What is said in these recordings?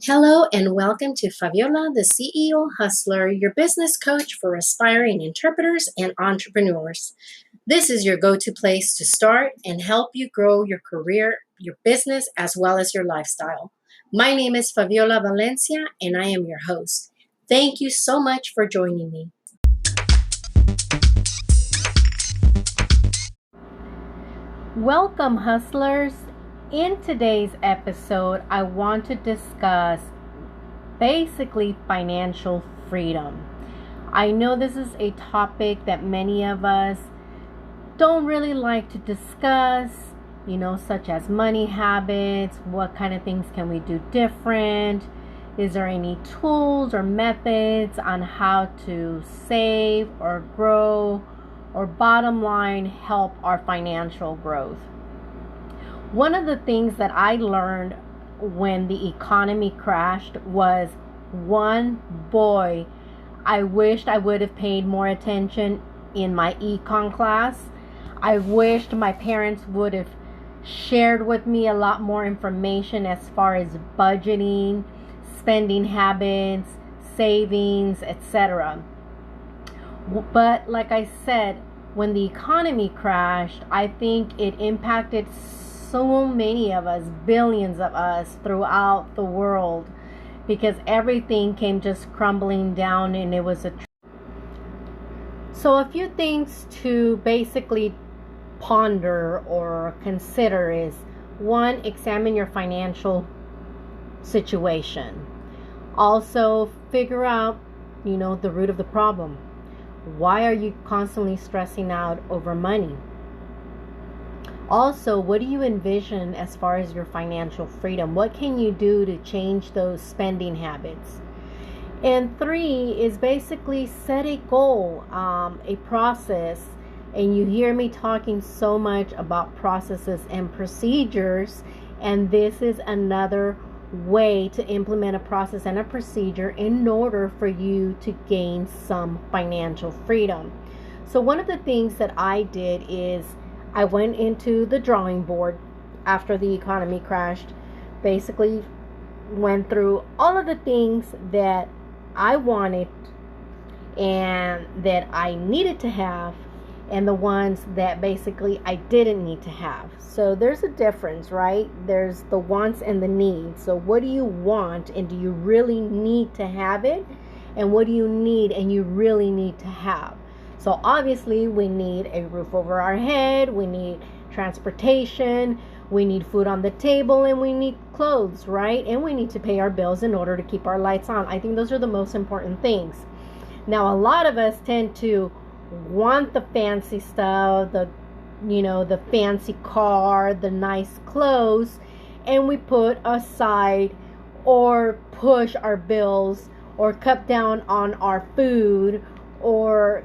Hello and welcome to Faviola the CEO Hustler, your business coach for aspiring interpreters and entrepreneurs. This is your go-to place to start and help you grow your career, your business, as well as your lifestyle. My name is Faviola Valencia and I am your host. Thank you so much for joining me. Welcome, hustlers. In today's episode, I want to discuss basically financial freedom. I know this is a topic that many of us don't really like to discuss, such as money habits. What kind of things can we do different? Is there any tools or methods on how to save or grow, or bottom line, help our financial growth? One of the things that I learned when the economy crashed was, boy, I wished I would have paid more attention in my econ class. I wished my parents would have shared with me a lot more information as far as budgeting, spending habits, savings, etc. But like I said, when the economy crashed, I think it impacted so many of us, billions of us throughout the world, because everything came just crumbling down, and it was So a few things to basically ponder or consider is, one, examine your financial situation. Also, figure out, the root of the problem. Why are you constantly stressing out over money? Also, what do you envision as far as your financial freedom? What can you do to change those spending habits? And three is basically set a goal, a process. And you hear me talking so much about processes and procedures, and this is another way to implement a process and a procedure in order for you to gain some financial freedom. So one of the things that I did is I went into the drawing board after the economy crashed, basically went through all of the things that I wanted and that I needed to have, and the ones that basically I didn't need to have. So there's a difference, right? There's the wants and the needs. So what do you want, and do you really need to have it? And what do you need and you really need to have? So obviously we need a roof over our head, we need transportation, we need food on the table, and we need clothes, right? And we need to pay our bills in order to keep our lights on. I think those are the most important things. Now, a lot of us tend to want the fancy stuff, the fancy car, the nice clothes, and we put aside or push our bills or cut down on our food, or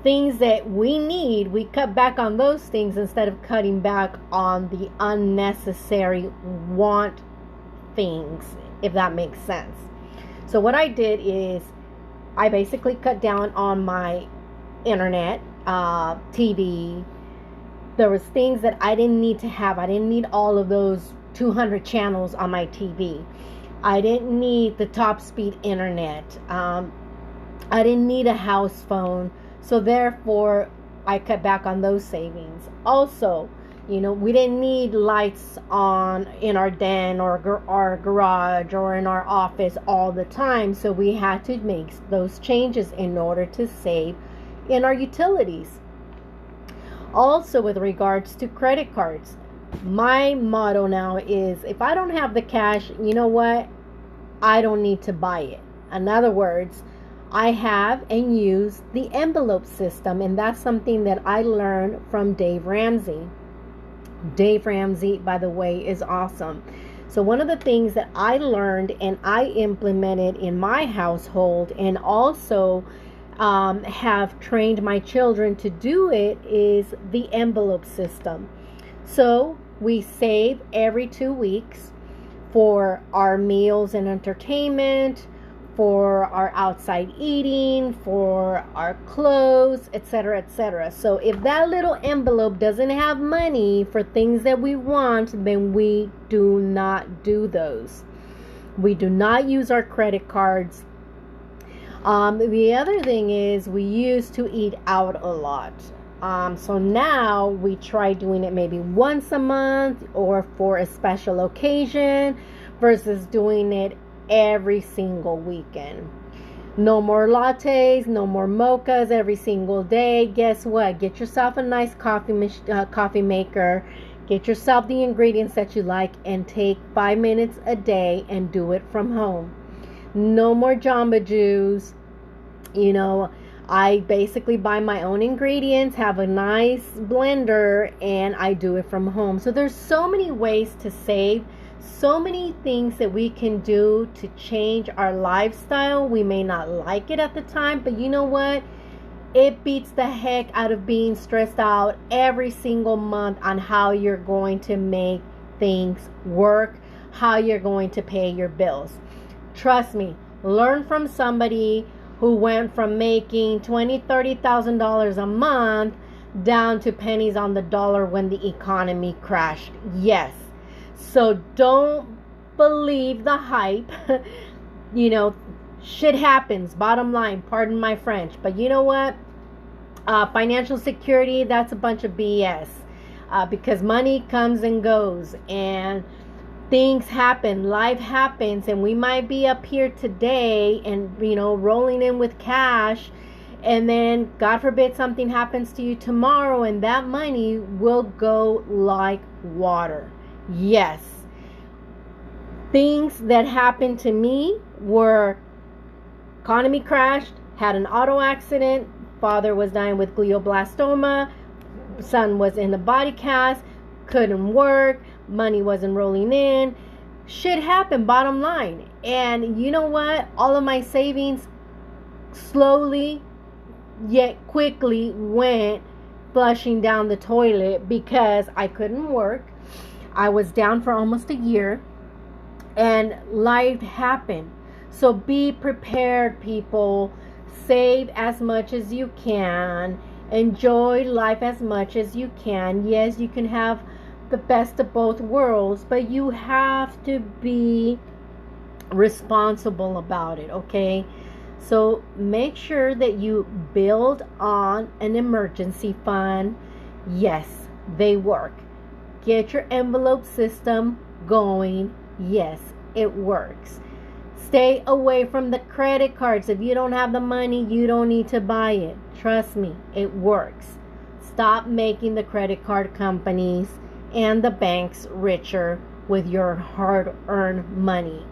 things that we need, we cut back on those things instead of cutting back on the unnecessary want things, if that makes sense. So what I did is I basically cut down on my internet, TV. There was things that I didn't need to have. I didn't need all of those 200 channels on my TV. I didn't need the top speed internet. I didn't need a house phone. So therefore, I cut back on those savings. Also, we didn't need lights on in our den or our garage or in our office all the time. So we had to make those changes in order to save in our utilities. Also, with regards to credit cards, my motto now is, if I don't have the cash, you know what? I don't need to buy it. In other words, I have and use the envelope system, and that's something that I learned from Dave Ramsey. Dave Ramsey, by the way, is awesome. So one of the things that I learned and I implemented in my household, and also have trained my children to do it, is the envelope system. So we save every 2 weeks for our meals and entertainment, for our outside eating, for our clothes, etc., etc. So if that little envelope doesn't have money for things that we want, then we do not do those. We do not use our credit cards. The other thing is we used to eat out a lot. So now we try doing it maybe once a month or for a special occasion versus doing it every single weekend. No more lattes, no more mochas every single day. Guess what? Get yourself a nice coffee maker. Get yourself the ingredients that you like and take 5 minutes a day and do it from home. No more Jamba Juice. I basically buy my own ingredients, have a nice blender, and I do it from home. So there's so many ways to save, so many things that we can do to change our lifestyle. We may not like it at the time, but you know what? It beats the heck out of being stressed out every single month on how you're going to make things work, how you're going to pay your bills. Trust me, learn from somebody who went from making $20,000-$30,000 a month down to pennies on the dollar when the economy crashed. Yes. So don't believe the hype. Shit happens. Bottom line, pardon my French. But you know what? Financial security, that's a bunch of BS. Because money comes and goes. And things happen, life happens, and we might be up here today and rolling in with cash, and then God forbid something happens to you tomorrow and that money will go like water. Yes, things that happened to me were economy crashed, had an auto accident, father was dying with glioblastoma, son was in the body cast, couldn't work, money wasn't rolling in. Shit happened, bottom line. And you know what? All of my savings slowly yet quickly went flushing down the toilet because I couldn't work. I was down for almost a year and life happened. So be prepared, people. Save as much as you can. Enjoy life as much as you can. Yes, you can have the best of both worlds, but you have to be responsible about it, okay? So make sure that you build on an emergency fund. Yes, they work. Get your envelope system going. Yes, it works. Stay away from the credit cards. If you don't have the money, you don't need to buy it. Trust me, it works. Stop making the credit card companies and the banks richer with your hard-earned money.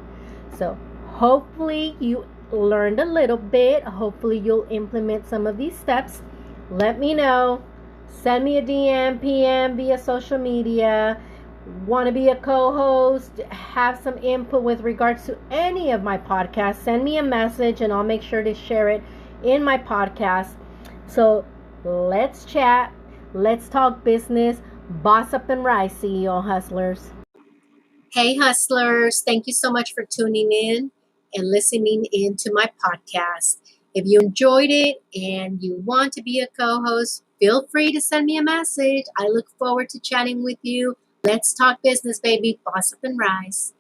So hopefully you learned a little bit. Hopefully you'll implement some of these steps. Let me know. Send me a DM, PM via social media. Want to be a co-host, have some input with regards to any of my podcasts, send me a message and I'll make sure to share it in my podcast. So let's chat. Let's talk business. Boss up and rise, CEO hustlers. Hey, hustlers. Thank you so much for tuning in and listening in to my podcast. If you enjoyed it and you want to be a co-host, feel free to send me a message. I look forward to chatting with you. Let's talk business, baby. Boss up and rise.